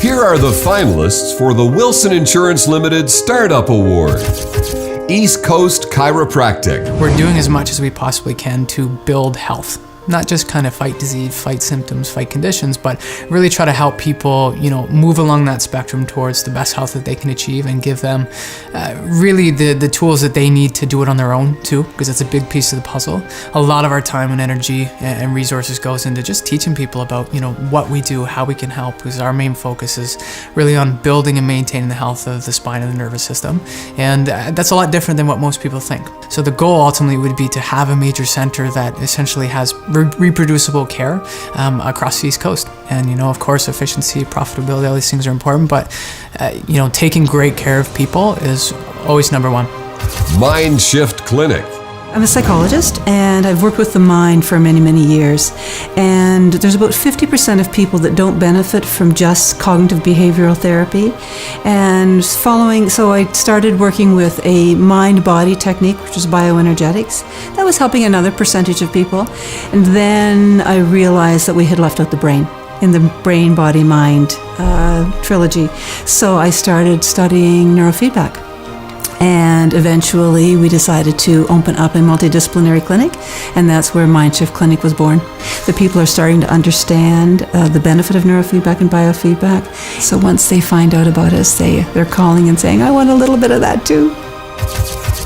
Here are the finalists for the Wilson Insurance Limited Startup Award. East Coast Chiropractic. We're doing as much as we possibly can to build health. Not just kind of fight disease, fight symptoms, fight conditions, but really try to help people, move along that spectrum towards the best health that they can achieve and give them really the tools that they need to do it on their own too, because it's a big piece of the puzzle. A lot of our time and energy and resources goes into just teaching people about, what we do, how we can help, because our main focus is really on building and maintaining the health of the spine and the nervous system. And that's a lot different than what most people think. So the goal ultimately would be to have a major center that essentially has reproducible care across the East Coast. And, of course, efficiency, profitability, all these things are important, but, taking great care of people is always number one. MindSHIFT Clinic. I'm a psychologist, and I've worked with the mind for many, many years. And there's about 50% of people that don't benefit from just cognitive behavioral therapy. And so I started working with a mind-body technique, which is bioenergetics. That was helping another percentage of people. And then I realized that we had left out the brain in the brain, body, mind trilogy. So I started studying neurofeedback. And eventually we decided to open up a multidisciplinary clinic, and that's where MindSHIFT Clinic was born. The people are starting to understand the benefit of neurofeedback and biofeedback. So once they find out about us, they're calling and saying, I want a little bit of that too.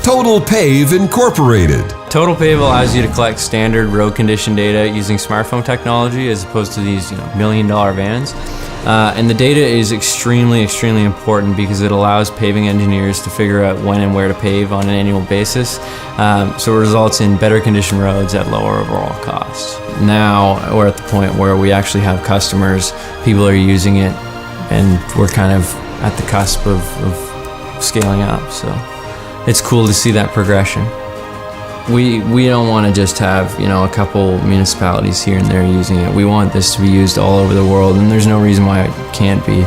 Total Pave Incorporated. Total Pave allows you to collect standard road condition data using smartphone technology as opposed to these million-dollar vans. And the data is extremely, extremely important because it allows paving engineers to figure out when and where to pave on an annual basis. So it results in better conditioned roads at lower overall costs. Now we're at the point where we actually have customers, people are using it, and we're kind of at the cusp of scaling up. So it's cool to see that progression. We don't want to just have, a couple municipalities here and there using it. We want this to be used all over the world, and there's no reason why it can't be.